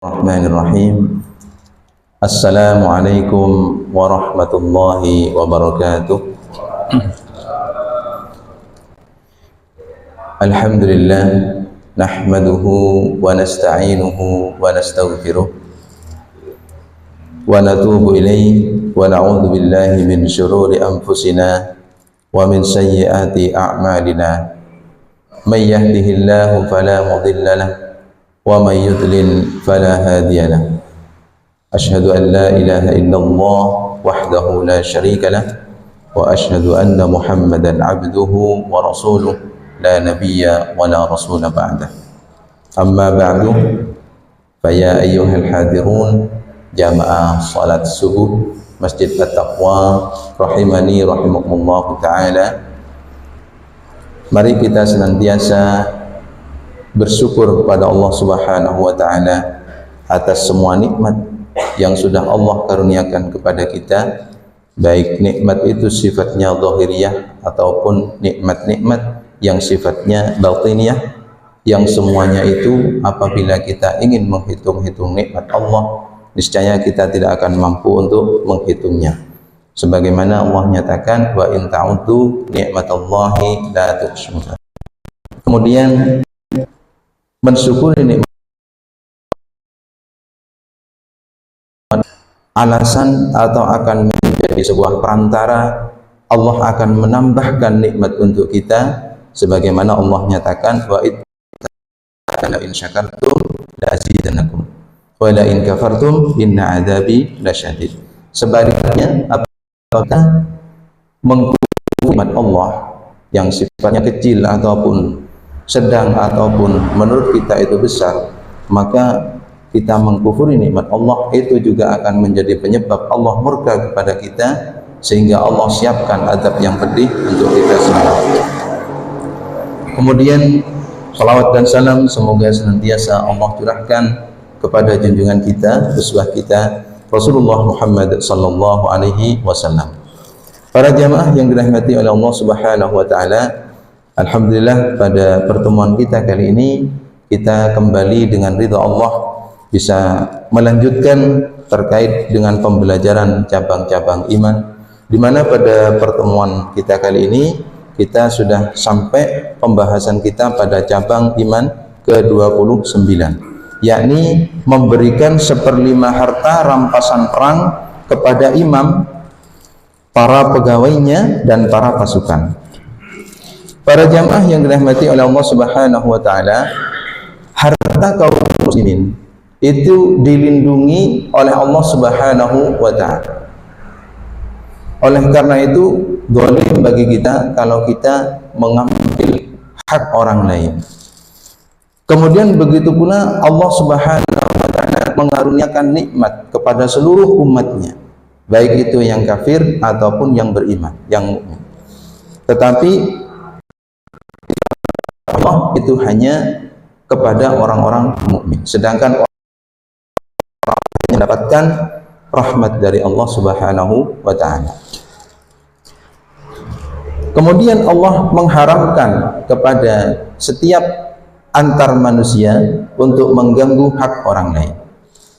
Bismillahirrahmanirrahim. Assalamualaikum warahmatullahi wabarakatuh. Alhamdulillah, nahmaduhu wa nasta'inuhu wa nastaghfiruh wa natubu ilayhi wa na'udzu billahi min syururi anfusina wa min sayyiati a'malina. May yahdihillahu fala mudilla lahu wa may yudlil fala hadiya lahu. Asyhadu an la ilaha illallah wahdahu la syarika lah wa asyhadu anna Muhammadan abduhu wa rasuluh la nabiyya wa la rasula ba'dah. Amma ba'du, fa ya ayyuhal hadirun jamaah salat subuh Masjid At-Taqwa rahimani rahimakumullah taala. Mari kita senantiasa bersyukur kepada Allah Subhanahu wa taala atas semua nikmat yang sudah Allah karuniakan kepada kita, baik nikmat itu sifatnya zahiriyah ataupun nikmat-nikmat yang sifatnya batiniyah, yang semuanya itu apabila kita ingin menghitung-hitung nikmat Allah, niscaya kita tidak akan mampu untuk menghitungnya. Sebagaimana Allah nyatakan, wa in ta'uddu ni'matallahi la tuhsuha. Kemudian mensyukuri nikmat alasan atau akan menjadi sebuah perantara Allah akan menambahkan nikmat untuk kita, sebagaimana Allah nyatakan, wa in syakartum la azidannakum wa la in kafartum inna adzabi lasyadid. Sebaliknya, apabila mengkufuri nikmat Allah yang sifatnya kecil ataupun sedang ataupun menurut kita itu besar, maka kita mengkufuri nikmat Allah, itu juga akan menjadi penyebab Allah murka kepada kita, sehingga Allah siapkan azab yang pedih untuk kita semua. Kemudian salawat dan salam semoga senantiasa Allah curahkan kepada junjungan kita, uswah kita, Rasulullah Muhammad sallallahu alaihi wasallam. Para jamaah yang dirahmati oleh Allah Subhanahu wa taala, alhamdulillah pada pertemuan kita kali ini kita kembali dengan ridha Allah bisa melanjutkan terkait dengan pembelajaran cabang-cabang iman, di mana pada pertemuan kita kali ini kita sudah sampai pembahasan kita pada cabang iman ke-29, yakni memberikan 1/5 harta rampasan perang kepada imam, para pegawainya dan para pasukan. Para jamaah yang dirahmati oleh Allah Subhanahu wa taala, harta kaum muslimin itu dilindungi oleh Allah Subhanahu wa taala. Oleh karena itu, zalim bagi kita kalau kita mengambil hak orang lain. Kemudian begitu pula Allah Subhanahu wa taala mengaruniakan nikmat kepada seluruh umatnya, baik itu yang kafir ataupun yang beriman, yang mukmin. Tetapi Allah itu hanya kepada orang-orang mukmin, sedangkan mendapatkan rahmat dari Allah Subhanahu wa taala. Kemudian Allah mengharamkan kepada setiap antar manusia untuk mengganggu hak orang lain.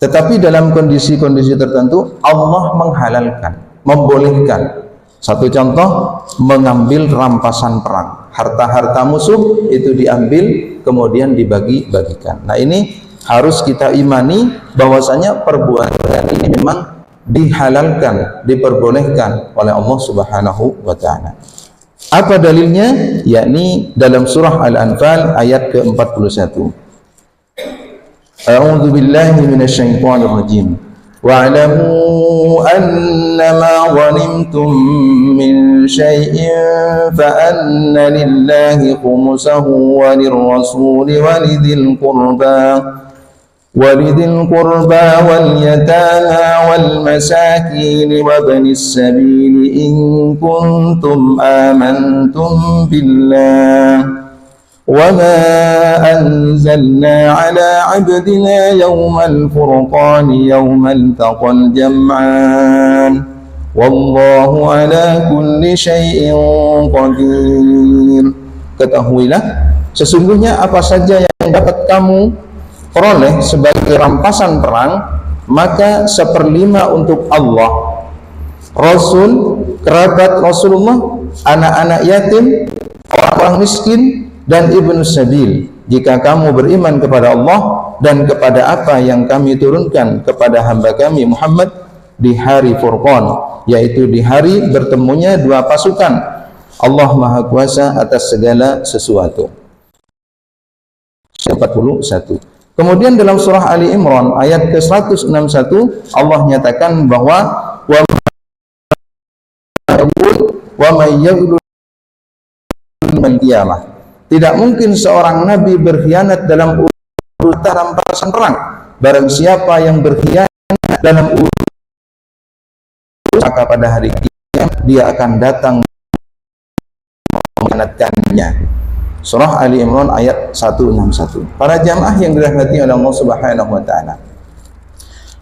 Tetapi dalam kondisi-kondisi tertentu Allah menghalalkan, membolehkan. Satu contoh, mengambil rampasan perang. Harta-harta musuh itu diambil kemudian dibagi-bagikan. Nah, ini harus kita imani bahwasanya perbuatan ini memang dihalalkan, diperbolehkan oleh Allah Subhanahu wa taala. Apa dalilnya? Yakni dalam surah Al-Anfal ayat ke-41. A'udzu billahi minasyaitonir rajim. Wa'lamu annama ghanimtum min syai'in fa anna lillahi khumsahu wa lirrasuli wa lidhil qurba واليتامى والمساكين وابن السبيل إن كنتم آمنتم بالله وما أنزلنا على عبدنا يوم الفرقان يوم التقى الجمعان والله على كل شيء قدير. Ketahuilah, sesungguhnya apa saja yang dapat kamu peroleh sebagai rampasan perang, maka 1/5 untuk Allah, Rasul, kerabat Rasulullah, anak-anak yatim, orang-orang miskin, dan ibnu sabil. Jika kamu beriman kepada Allah dan kepada apa yang kami turunkan kepada hamba kami Muhammad di hari Furqan, yaitu di hari bertemunya dua pasukan. Allah Maha Kuasa atas segala sesuatu. 41. Kemudian dalam surah Ali Imran ayat ke-161 Allah nyatakan bahwa wa may yaghlul al qiyamah. Tidak mungkin seorang nabi berkhianat dalam urutan rampasan perang. Barang siapa yang berkhianat dalam urutan, maka pada hari kiamat dia akan datang mengkhianatkannya. Surah Ali Imran ayat 161. Para jamaah yang dirahmati oleh Allah Subhanahu wa taala.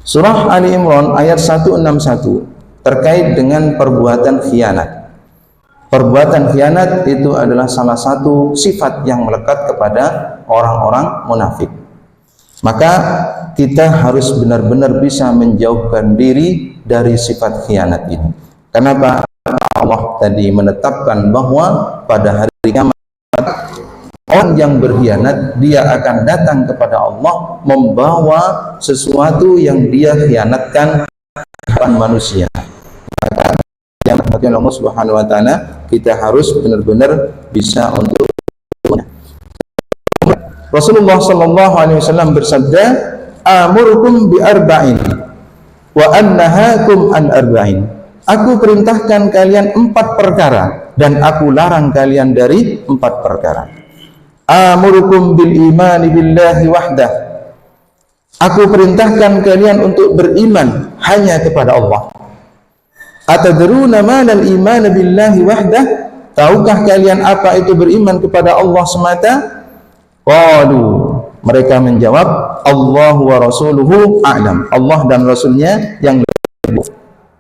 Surah Ali Imran ayat 161 terkait dengan perbuatan khianat. Perbuatan khianat itu adalah salah satu sifat yang melekat kepada orang-orang munafik. Maka kita harus benar-benar bisa menjauhkan diri dari sifat khianat ini. Kenapa Allah tadi menetapkan bahwa pada hari kiamat orang yang berkhianat dia akan datang kepada Allah membawa sesuatu yang dia khianatkan kepada manusia. Maka yang dimaksud Allah Subhanahu wa taala, kita harus benar-benar bisa untuk Rasulullah sallallahu alaihi wasallam bersabda, "Amurukum bi arba'in wa annahakum an arba'in." Aku perintahkan kalian 4 perkara dan aku larang kalian dari 4 perkara. Amurukum bil imani billahi wahdah. Aku perintahkan kalian untuk beriman hanya kepada Allah. Atadruna manal iman billahi wahdah? Tahukah kalian apa itu beriman kepada Allah semata? Qalu, mereka menjawab, Allah wa rasuluhu a'lam. Allah dan Rasulnya yang lebih.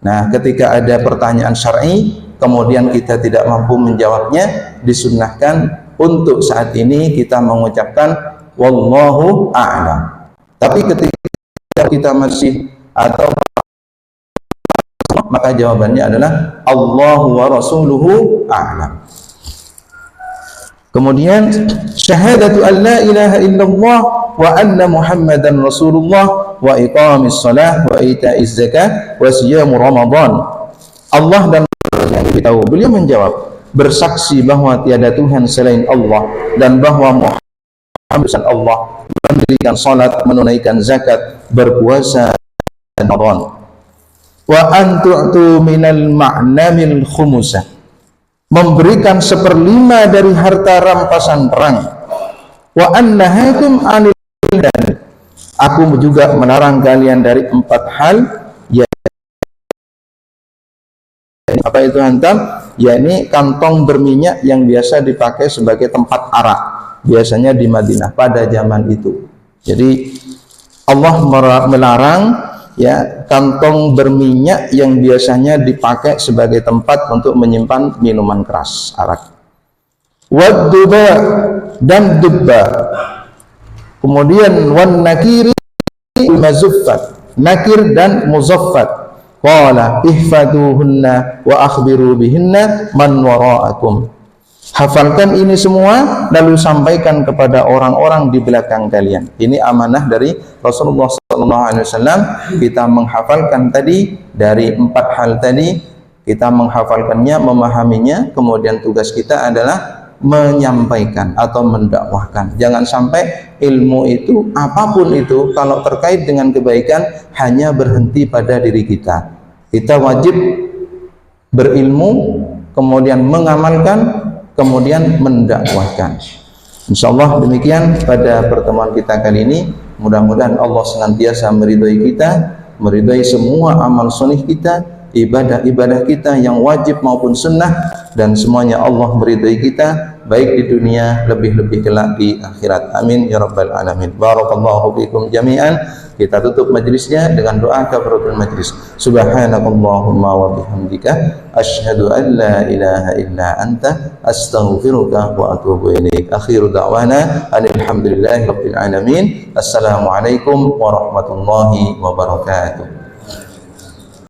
Nah, ketika ada pertanyaan syar'i kemudian kita tidak mampu menjawabnya, disunnahkan untuk saat ini kita mengucapkan wallahu a'lam. Tapi ketika kita masih atau maka jawabannya adalah Allahu wa rasuluhu a'lam. Kemudian syahadatu an la ilaha illallah wa anna muhammadan rasulullah wa iqamis salah wa ita'iz zakah wa siyamu ramadan. Allah dan Rasulnya tahu. Beliau menjawab, bersaksi bahwa tiada Tuhan selain Allah dan bahwa Muhammad Allah, mendirikan salat, menunaikan zakat, berpuasa Ramadan. Wa antu'tu minal ma'namil khumusah, memberikan 1/5 dari harta rampasan perang. Wa annahakum anil dan aku juga melarang kalian dari 4 hal. Ya, apa itu hantam? Yakni kantong berminyak yang biasa dipakai sebagai tempat arak, biasanya di Madinah pada zaman itu. Jadi Allah melarang ya kantong berminyak yang biasanya dipakai sebagai tempat untuk menyimpan minuman keras, arak. Wadduba dan dubba. Kemudian wan nakiri mazuffat, nakir dan muzaffat. Qala ihfaduhunna wa akhbiru bihinna man wara'akum. Hafalkan ini semua lalu sampaikan kepada orang-orang di belakang kalian. Ini amanah dari Rasulullah SAW. Kita menghafalkan tadi dari 4 hal tadi, kita menghafalkannya, memahaminya, kemudian tugas kita adalah menyampaikan atau mendakwahkan. Jangan sampai ilmu itu, apapun itu, kalau terkait dengan kebaikan hanya berhenti pada diri kita. Kita wajib berilmu, kemudian mengamalkan, kemudian mendakwahkan. Insyaallah demikian pada pertemuan kita kali ini. Mudah-mudahan Allah senantiasa meridhai kita, meridhai semua amal soleh kita, ibadah-ibadah kita yang wajib maupun sunnah, dan semuanya Allah meridhai kita, baik di dunia lebih-lebih kelak di akhirat. Amin ya rabbal alamin. Barakallahu fikum jami'an. Kita tutup majlisnya dengan doa kafaratul majlis. Subhanakallahumma wa bihamdika asyhadu an la ilaha illa anta astaghfiruka wa atubu ilaik. Akhiru da'wana alhamdulillahi rabbil alamin. Assalamualaikum warahmatullahi wabarakatuh.